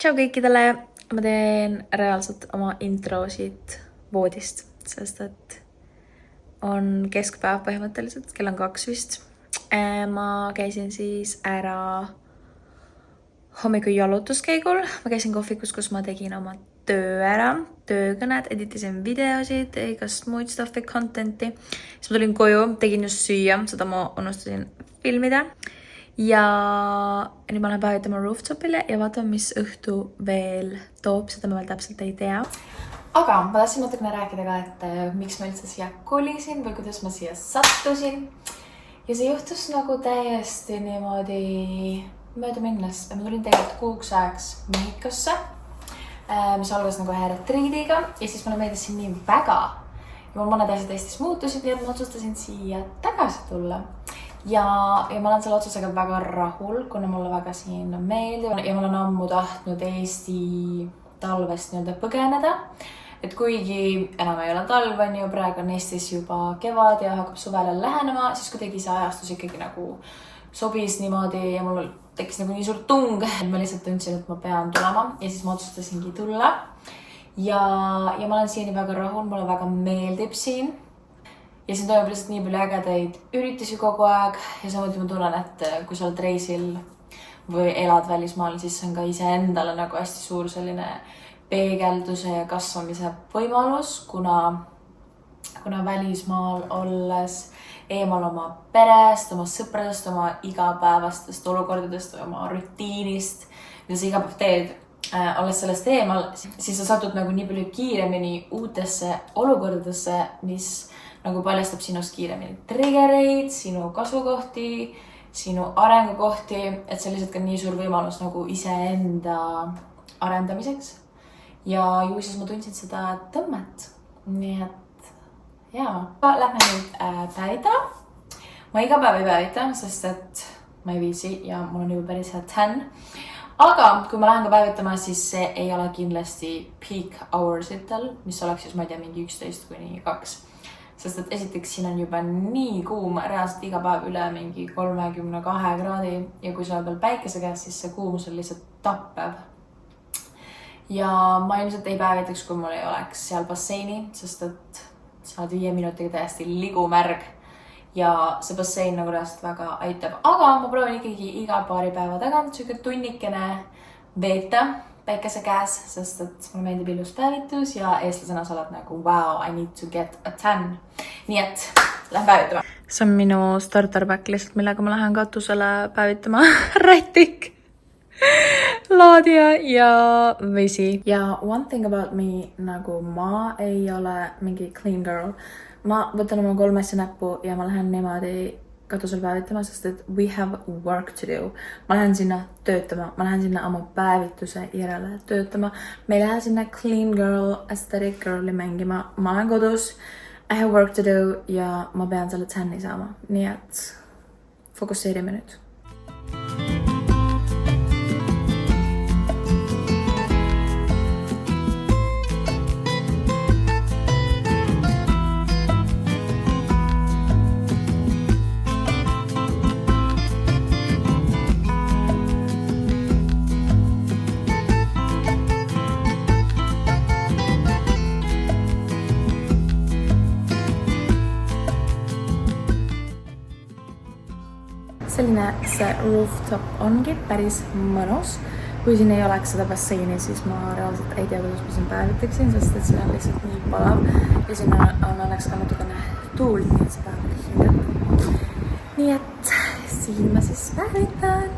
Tšau kõikidele, ma teen reaalselt oma intro siit voodist, sest et on keskpäev põhimõtteliselt, kell on 2 vist. Ma käisin siis ära hommiku jalutuskäigul, ma käisin kohvikus, kus ma tegin oma töö ära, töökõned, editisin videosid, igast muud stuff'i, content'i. Siis ma tulin koju, tegin just süüa, seda ma unustasin filmida. Ja nüüd ma lähen päevitama rooftopile ja vaatame, mis õhtu veel toob, seda ma veel täpselt ei tea. Aga ma tahtsin natukene rääkida ka, et miks ma üldse siia kolisin või kuidas ma siia sattusin. Ja see juhtus nagu täiesti niimoodi mööda minnes. Ma tulin tegelikult kuuks ajaks Mehhikosse, mis algas nagu ühe retriidiga ja siis mulle meeldis siin nii väga. Ja mul mõned asjad Eestis muutusid, nii et ma otsustasin siia tagasi tulla. Ja ma olen selle otsusega väga rahul, kuna mulle väga siin meeldib ja ma olen ammu tahtnud Eesti talvest nii-öelda põgeneda. Et kuigi enam ei ole talv, on ju, praegu on Eestis juba kevad ja hakkab suvele lähenema, siis kuidagi see ajastus ikkagi nagu sobis niimoodi ja mul tekkis nagu nii suur tung, et ma lihtsalt tundsin, et ma pean tulema ja siis ma otsustasingi tulla. Ja ma olen siiani väga rahul, mulle väga meeldib siin. Ja siin toimub lihtsalt nii palju ägedaid üritusi kogu aeg ja samuti ma tunnen, et kui sa oled reisil või elad välismaal, siis on ka iseendale nagu hästi suur selline peegelduse ja kasvamise võimalus, kuna välismaal olles eemal oma perest, oma sõpradest, oma igapäevastest olukordadest, oma rutiinist, mida sa iga päev teed, olles sellest eemal, siis sa satud nagu nii palju kiiremini uutesse olukordadesse, mis nagu paljastab sinust kiiremini triggereid, sinu kasvukohti, sinu arengukohti, et see lihtsalt ka nii suur võimalus nagu iseenda arendamiseks. Ja ju siis ma tundsin seda tõmmet. Nii et jaa. Lähme nüüd päevitama. Ma iga päev ei päevita, sest et ma ei viisi ja mul on juba päris hea 10. Aga kui ma lähen ka päevitama, siis see ei ole kindlasti peak hoursitel, mis oleks siis, ma ei tea, mingi 11 kuni 2. Sest et esiteks siin on juba nii kuum, reaalselt iga päev üle mingi 32 kraadi ja kui sa oled veel päikese käes, siis see kuumus on lihtsalt tappev. Ja ma ilmselt ei päevitaks, kui mul ei oleks seal basseini, sest et sa oled 5 minutiga täiesti ligumärg ja see bassein nagu reaalselt väga aitab. Aga ma proovin ikkagi iga paari päeva tagant süke tunnikene veeta päikese käes, sest et mulle meeldib ilus päevitus ja eestlasena sa oled nagu wow, I need to get a 10. Nii et lähen päevitama. See on minu starterback lihtsalt, millega ma lähen katusele päevitama. Rätik, laadija ja vesi. Ja one thing about me, nagu ma ei ole mingi clean girl. Ma võtan oma 3 asja näppu ja ma lähen niimoodi katusel päevitama, sest et we have work to do. Ma lähen sinna töötama, ma lähen sinna oma päevituse järele töötama. Me ei lähe sinna clean girl, aesthetic girl'i mängima. Ma olen kodus, I have work to do ja ma pean selle 10 saama. Nii et fokusseerime nüüd. Selline see rooftop ongi päris mõnus. Kui siin ei oleks seda basseini, siis ma reaalselt ei tea, kuidas ma siin päevitaksin, sest et siin on lihtsalt nii palav. Ja siin on õnneks ka natukene tuult, nii et seda on hingata. Nii et siin ma siis päevitan.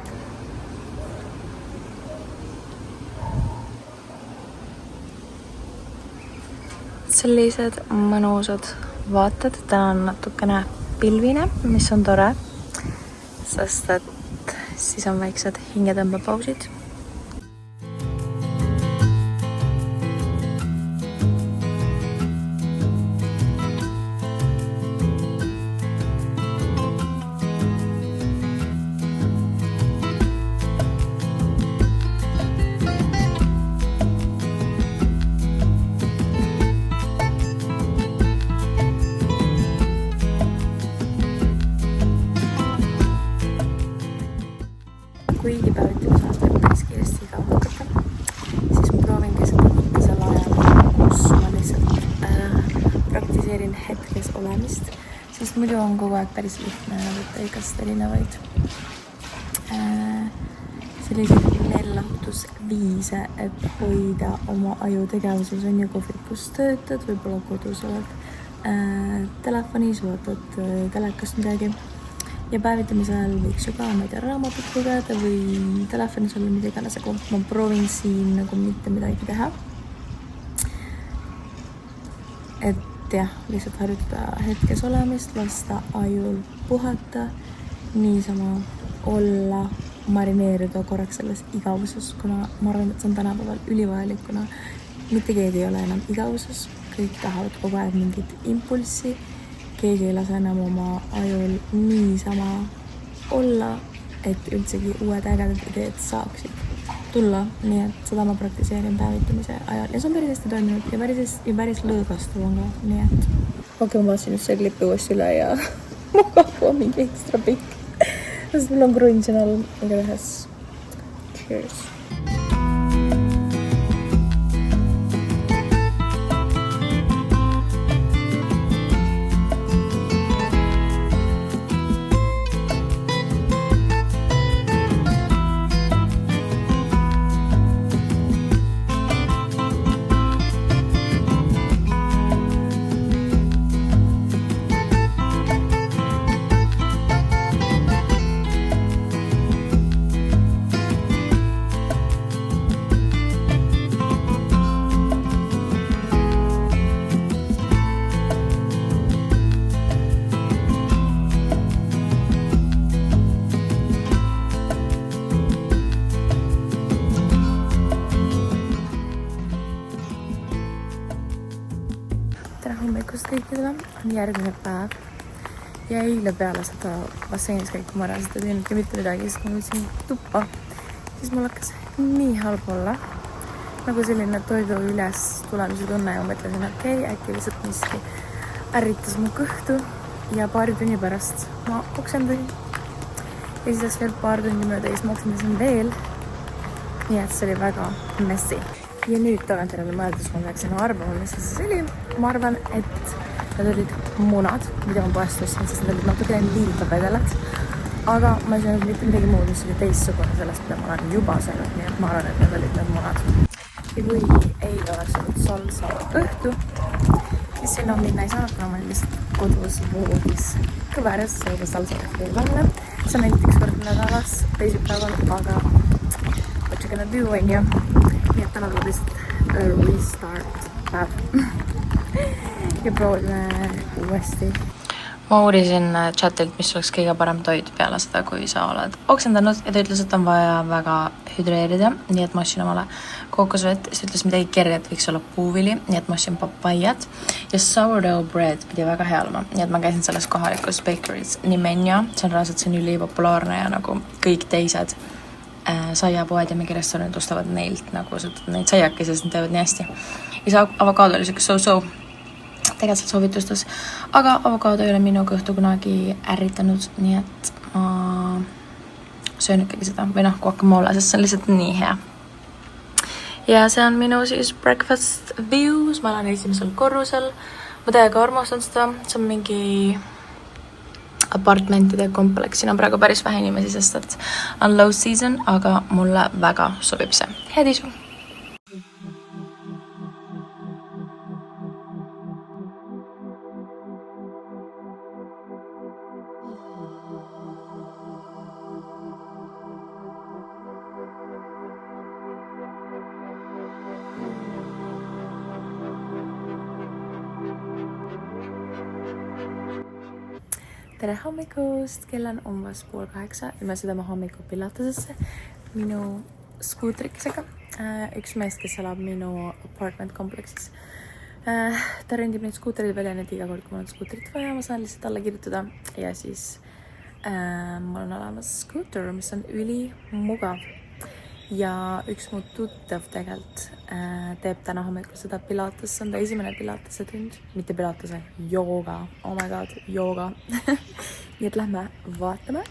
Sellised mõnusad vaated. Täna on natukene pilvine, mis on tore. Sest et siis on väiksed hingetõmbapausid. kuigi päevitamisel päris kiiresti igavaks hakata. siis ma proovin keskenduda sel ajal, kus ma lihtsalt praktiseerin hetkes olemist, sest muidu on kogu aeg päris lihtne võtta igast erinevaid selliseid meelelahutusviise, et hoida oma aju tegevuses, on ju kohvikus töötad, võib-olla kodus oled telefonis, vaatad telekast midagi ja päevitamise ajal võiks ju ka, ma ei tea, raamatut lugeda või telefonis olla mida iganes, aga ma proovin siin nagu mitte midagi teha. Et jah, lihtsalt harjutada hetkes olemist, lasta ajul puhata, niisama olla, marineerida korraks selles igavuses, kuna ma arvan, et see on tänapäeval ülivajalik, kuna mitte keegi ei ole enam igavuses, kõik tahavad kogu aeg mingit impulssi, keegi ei lase enam oma ajul niisama olla, et üldsegi uued ägedad ideed saaksid tulla, nii et seda ma praktiseerin päevitamise ajal ja see on päris hästi toiminud ja päris lõõgastav on ka, nii et okei, ma vaatasin just see klippi uuesti üle ja mu kahvu on mingi ekstra pikk. Sest mul on krunn siin all, igatahes. Cheers! Kõikidele on järgmine päev ja eile peale seda basseinis käiku ma seda teinudki mitte midagi, sest ma võtsin tuppa, siis mul hakkas nii halb olla, nagu selline toidu üles tulemise tunne ja ma mõtlesin, okei, äkki lihtsalt miski ärritas mu kõhtu ja paari tunni pärast ma oksendasin ja siis läks veel paar tundi mööda ja siis ma oksendasin veel, nii et see oli väga messi. Ja nüüd tagantjärele mõeldes ma peaksin arvama, mis see oli. Ma arvan, et need olid munad, mida ma poest ostsin, sest need olid natukene liiga vedelad. Aga ma ei saanud mitte midagi muud, mis oli teistsugune sellest, mida ma olen juba saanud, nii et ma arvan, et need olid need munad. Ja kui eile oleks olnud salsa õhtu, siis sinna minna ei saanud, kuna ma olin lihtsalt kodus voodis kõveres, see juba salsa õhtu ei panna. See on ainult üks kord nädalas, teisipäeval, aga what you gonna do, on ju? Nii et täna tuleb lihtsalt restart päev ja proovime uuesti. Ma uurisin chatilt, mis oleks kõige parem toit peale seda, kui sa oled oksendanud ja ta ütles, et on vaja väga hüdreerida, nii et ma ostsin omale kookosvett, siis ütles midagi kerget, võiks olla puuvili, nii et ma ostsin papaiat ja sourdough bread pidi väga hea olema, nii et ma käisin selles kohalikus bakeries Nimenia, see on reaalselt, see on ülipopulaarne ja nagu kõik teised saiapoed ja mingi restoranid ostavad neilt nagu neid saiakesi, sest nad teevad nii hästi. Ja see avokaado oli siuke so-so, tegelikult seal soovitustas, aga avokaado ei ole minu kõhtu kunagi ärritanud, nii et ma söön ikkagi seda, või noh, guacamole, sest see on lihtsalt nii hea. Ja see on minu siis breakfast views, ma olen esimesel korrusel, ma täiega armastan seda, see on mingi apartmentide kompleks, siin on praegu päris vähe inimesi, sest et on low season, aga mulle väga sobib see. Head isu! Tere hommikust, kell on umbes 7:30 ja me sõidame hommikul Pilatusesse minu skuutrikesega. Üks meest, kes elab minu apartment kompleksis. Ta rendib neid skuutreid välja, need iga kord, kui mul on skuutrit vaja, ma saan lihtsalt alla kirjutada ja siis mul on olemas skuuter, mis on ülimugav. Ja üks mu tuttav tegelikult teeb täna hommikul seda Pilates, see on ta esimene Pilatese tund, mitte Pilatese, jooga, oh my god, jooga. Nii et lähme vaatame.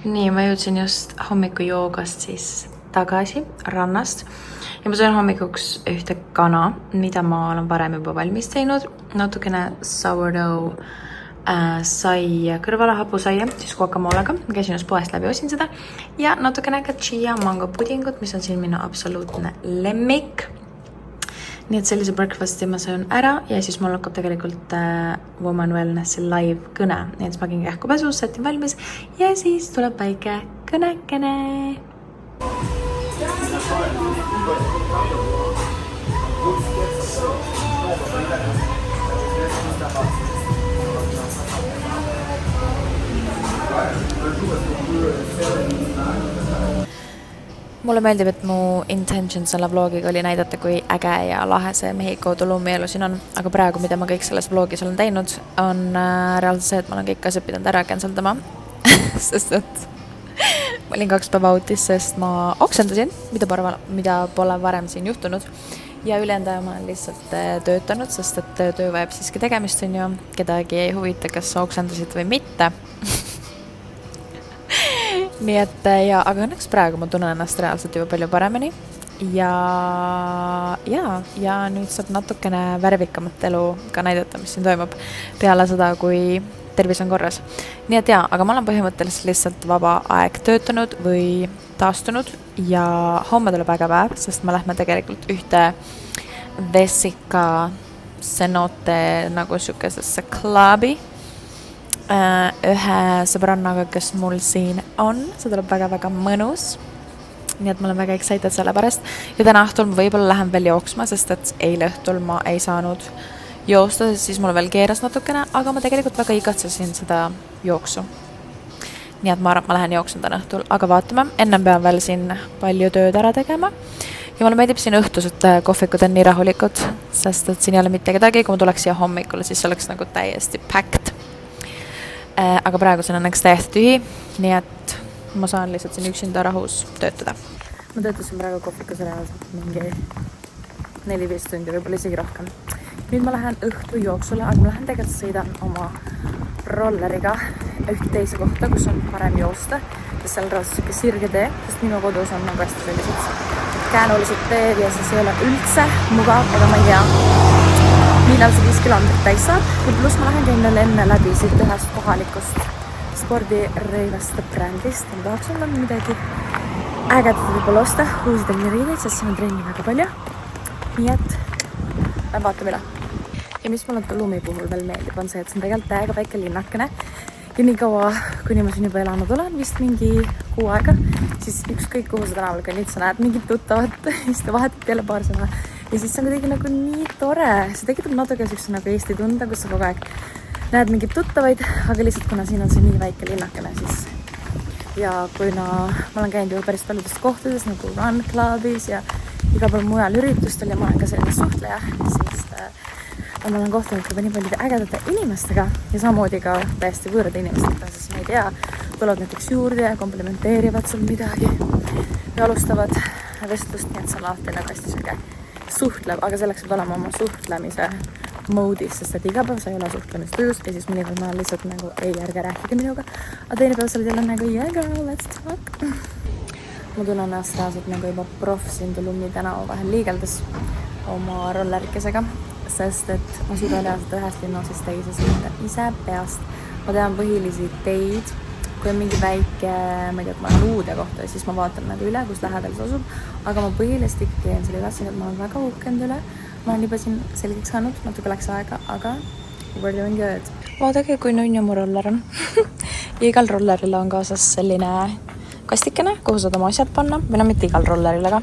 nii, ma jõudsin just hommikujoogast siis tagasi rannast ja ma sõin hommikuks ühte kana, mida ma olen varem juba valmis teinud. Natukene sourdough sai kõrvale hapusaia, siis guacamolega. Käisin just poest läbi, ostsin seda. Ja natukene ka chia mango pudingut, mis on siin minu absoluutne lemmik. Nii et sellise breakfasti ma söön ära ja siis mul hakkab tegelikult Woman Wellnessi live kõne. Nii et ma käin kähku pesus, sätin valmis ja siis tuleb väike kõnekene. Mulle meeldib, et mu intention selle vlogiga oli näidata, kui äge ja lahe see Mehhiko tulumielu siin on. Aga praegu, mida ma kõik selles vlogis olen teinud, on reaalselt see, et ma olen kõik asjad pidanud ära canceldama. Sest et ma olin 2 päeva autis, sest ma oksendasin, mida pole varem siin juhtunud. Ja ülejäänud aja ma olen lihtsalt töötanud, sest et töö vajab siiski tegemist on ju. Kedagi ei huvita, kas sa oksendasid või mitte. Nii et ja, aga õnneks praegu ma tunnen ennast reaalselt juba palju paremini ja nüüd saab natukene värvikamat elu ka näidata, mis siin toimub peale seda, kui tervis on korras. Nii et aga ma olen põhimõtteliselt lihtsalt vaba aeg töötanud või taastunud ja homme tuleb äge päev, sest me lähme tegelikult ühte Vesica Cenote nagu sükesesse klubi. Ühe sõbrannaga, kes mul siin on, see tuleb väga-väga mõnus. Nii et ma olen väga excited selle pärast. Ja täna õhtul ma võib-olla lähen veel jooksma, sest et eile õhtul ma ei saanud joosta, siis mul veel keeras natukene, aga ma tegelikult väga igatsesin seda jooksu. Nii et ma arvan, et ma lähen jooksun täna õhtul, aga vaatame. Ennem pean veel siin palju tööd ära tegema. Ja mulle meeldib siin õhtused kohvikud on nii rahulikud, sest et siin ei ole mitte kedagi. Kui ma tuleks siia hommikule, siis oleks nagu täiesti packed. Aga praegu see on õnneks täiesti tühi, nii et ma saan lihtsalt siin üksinda rahus töötada. Ma töötasin praegu kohvikus reaalselt mingi 4-5 tundi, võib-olla isegi rohkem. Nüüd ma lähen õhtu jooksule, aga ma lähen tegelikult sõidan oma rolleriga ühte teise kohta, kus on parem joosta. Ja seal raas siuke sirge tee, sest minu kodus on nagu hästi sellised käänulised teed ja siis ei ole üldse mugav, ega ma ei tea. Millal see 5 kilomeetrit täis saab ja pluss ma lähen käin veel enne läbi siit ühest kohalikust spordirõivaste brändist. Ma tahaks olla midagi ägedat võib-olla osta, uusi trenniriideid, sest siin on trenni väga palju. Nii et vaatame üle. Ja mis mulle Tulumi puhul veel meeldib, on see, et see on tegelikult täiega väike linnakene. Ja nii kaua, kuni ma siin juba elanud olen, vist mingi 6 aega, siis ükskõik kuhu sa tänaval kõnnid, sa näed mingit tuttavat, siis te vahetate jälle paar sõna. Ja siis see on kuidagi nagu nii tore. See tekitab natuke siukse nagu Eesti tunda, kus sa kogu aeg näed mingid tuttavaid, aga lihtsalt kuna siin on see nii väike linnakene, siis ja kuna ma olen käinud ju päris paljudes kohtades nagu Run Clubis ja iga päev mujal üritustel ja ma olen ka selline suhtleja, siis ma olen kohtunud juba nii paljude ägedate inimestega ja samamoodi ka täiesti võõrade inimestega, siis ma ei tea, tulevad näiteks juurde ja komplimenteerivad sul midagi ja alustavad vestlust, nii et see on alati nagu hästi siuke suhtlev, aga selleks peab olema oma suhtlemise moodis, sest et iga päev sa ei ole suhtlemistujus ja siis mõnikord ma lihtsalt nagu ei, ärge rääkige minuga, aga teine päev sa oled jälle nagu yeah girl, let's talk. Ma tunnen ennast reaalselt nagu juba proff siin Tulumi tänava vahel liigeldes oma rollerikesega, sest et ma suudan reaalselt ühest linnasest teise sõita ise peast. Ma tean põhilisi teid, kui on mingi väike, ma ei tea, et ma olen uude kohta, siis ma vaatan nagu üle, kus lähedal see asub, aga ma põhiliselt ikkagi teen selle üles, et ma olen väga uhkend üle. Ma olen juba siin selgeks saanud, natuke läks aega, aga we're doing good. Vaadake, kui nunnu mu roller on. Ja igal rolleril on kaasas selline kastikene, kuhu saad oma asjad panna, või no mitte igal rolleril, aga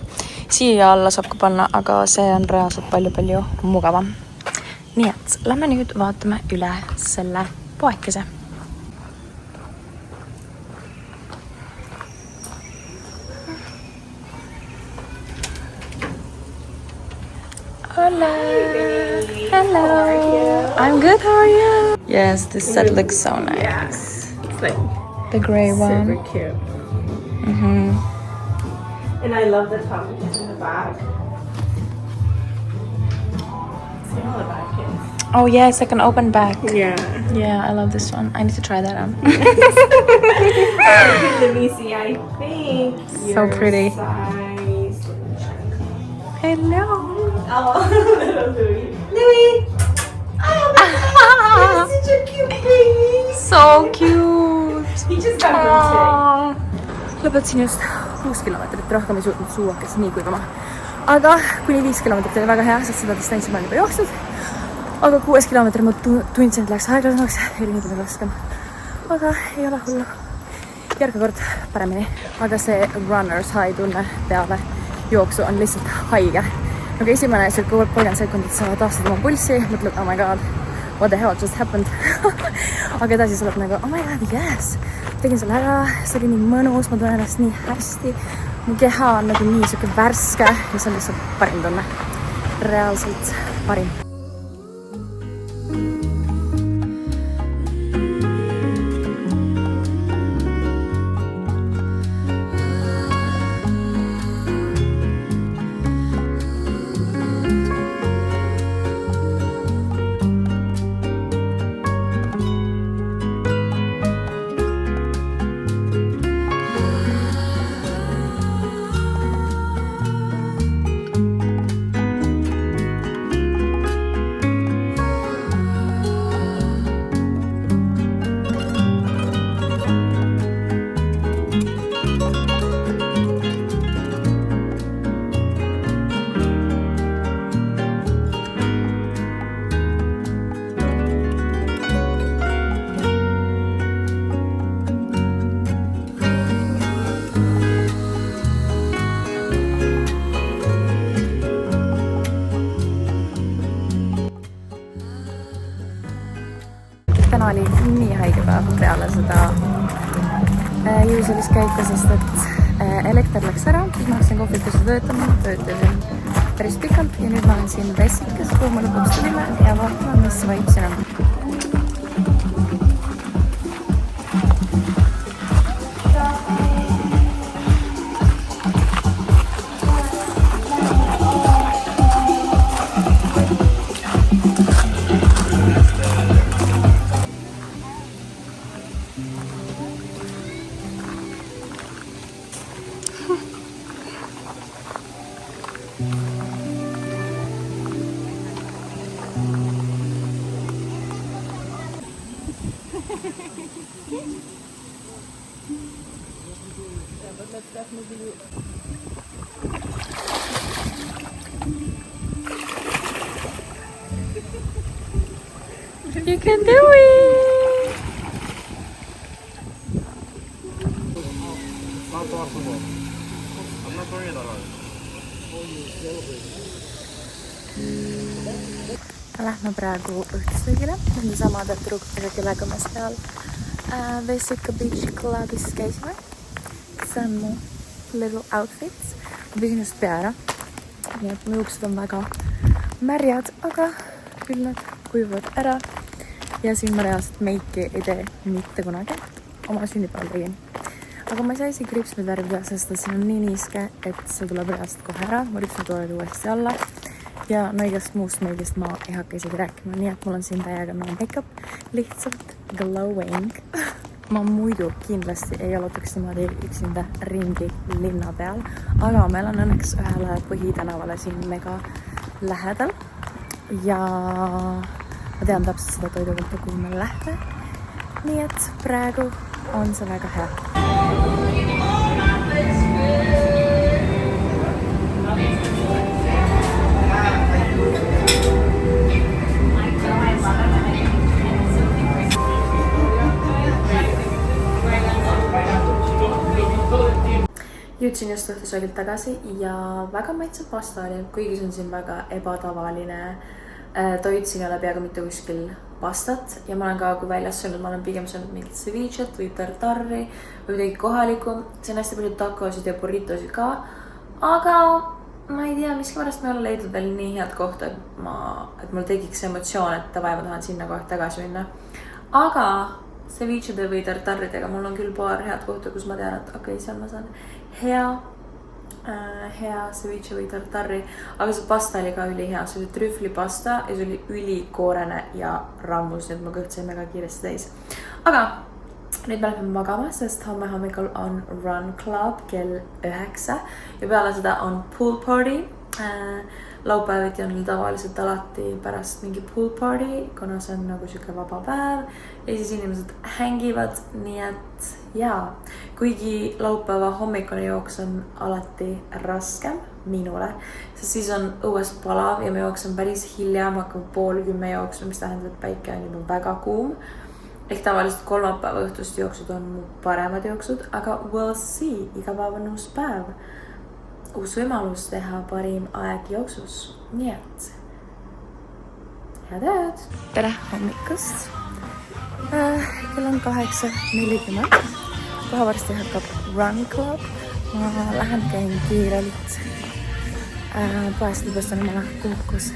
siia alla saab ka panna, aga see on reaalselt palju-palju mugavam. Nii et lähme nüüd vaatame üle selle poekese. Hello. Hello. How are you? I'm good. How are you? Yes, this set looks so nice. Yes. It's like the gray one. Super cute. And I love the top just in the back. See how the back is. Oh yes, like an open back. Yeah. Yeah, I love this one. I need to try that on. Let me see. I think So your pretty. size. Let me check. Hello. Oh, little Louis. Louis. Oh my God, you're such a cute baby. So cute. He just got home Lõpetasin just 6 kilomeetrit, rohkem ei suutnud suu hakkas nii kuivama. Aga kuni 5 kilomeetrit oli väga hea, sest seda distantsi ma olen juba jooksnud. Aga 6 kilomeetrit ma tundsin, et läks aeglasemaks, oli nii palju raskem. Aga ei ole hullu. Järgmine kord paremini. Aga see runner's high tunne peale jooksu on lihtsalt haige. Aga esimene 30 sekundit sa taastad oma pulssi, mõtled, oh my god, what the hell just happened. Aga edasi sa oled nagu, oh my god, yes. Tegin selle ära, see oli nii mõnus, ma tunnen ennast nii hästi. Mu keha on nagu nii siuke värske ja see on lihtsalt parim tunne. Reaalselt parim. Täna oli nii haige päev peale seda jõuselist käiku, sest et elekter läks ära, siis ma hakkasin kohvikusse töötasin päris pikalt ja nüüd ma olen siin Vessikas, kuhu ma lõpuks tulime ja vaatame, mis vibe siin on. You can do it! Lähme praegu õhtusöögile nende samade tüdrukutega, kellega me seal Vessika Beach Clubis käisime. See on mu little outfits. Ma pisin just pea ära. Nii et mu juuksed on väga märjad, aga küll nad kuivad ära. Ja siin ma reaalselt meiki ei tee mitte kunagi. Oma sünnipäeval tegin. Aga ma ei saa isegi ripsmeid värvida, sest see on nii niiske, et see tuleb reaalselt kohe ära. Mu ripsmed tulevad uuesti alla. Ja no igast muust meigist ma ei hakka isegi rääkima. Nii et mul on siin täiega no make-up. Lihtsalt glowing. Ma muidu kindlasti ei jalutaks niimoodi üksinda ringi linna peal. Aga meil on õnneks ühele põhitänavale siin mega lähedal. Ja ma tean täpselt seda toidukohta, kuhu me lähme. Nii et praegu on see väga hea. Jõudsin just õhtusöögilt tagasi ja väga maitsev pasta oli, kuigi see on siin väga ebatavaline toit, siin ei ole peaaegu mitte kuskil pastat ja ma olen ka, kui väljas söönud, ma olen pigem söönud mingit ceviche't või tartari või midagi kohalikku. See on hästi palju tacosid ja burritosid ka, aga ma ei tea, miskipärast ma ei ole leidnud veel nii head kohta, et mul tekiks emotsioon, et davai, ma tahan sinna kohe tagasi minna. Aga cevichede või tartaridega mul on küll paar head kohta, kus ma tean, et okei, seal ma saan hea hea ceviche või tartari, aga see pasta oli ka ülihea, see oli trühvlipasta ja see oli ülikoorene ja rammus, nii et mu kõht sai väga kiiresti täis. Aga nüüd me läheme magama, sest homme hommikul on run club kell 9 ja peale seda on pool party. Laupäeviti on neil tavaliselt alati pärast mingi pool party, kuna see on nagu siuke vaba päev ja siis inimesed hängivad, nii et jaa. Kuigi laupäeva hommikune jooks on alati raskem minule, sest siis on õues palav ja me jooksen päris hilja, me hakkame 9:30 jooksma, mis tähendab, et päike on juba väga kuum. Ehk tavaliselt kolmapäeva õhtust jooksud on mu paremad jooksud, aga we'll see, iga päev on uus päev. Uus võimalus teha parim aeg jooksus. Nii et head ööd! Tere hommikust! Kell on 8:40. Kohe varsti hakkab run club. Ma lähen käin kiirelt. Poest lõpustan omale kuhkus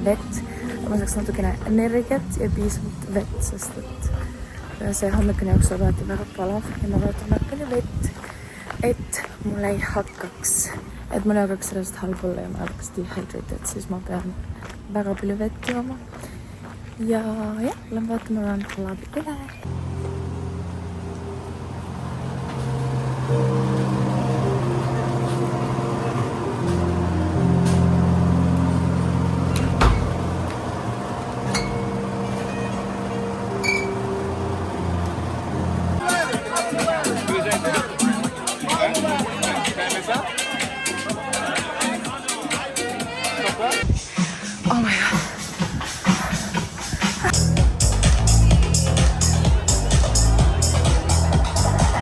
vett. Ma saaks natukene energiat ja piisavalt vett, sest et see hommikune jooks on alati väga palav ja ma vaatan väga palju vett, et mul ei hakkaks sellest halb olla ja ma oleks dehydrated, siis ma pean väga palju vett jooma. Ja jah, lähen vaatama run clubi üle.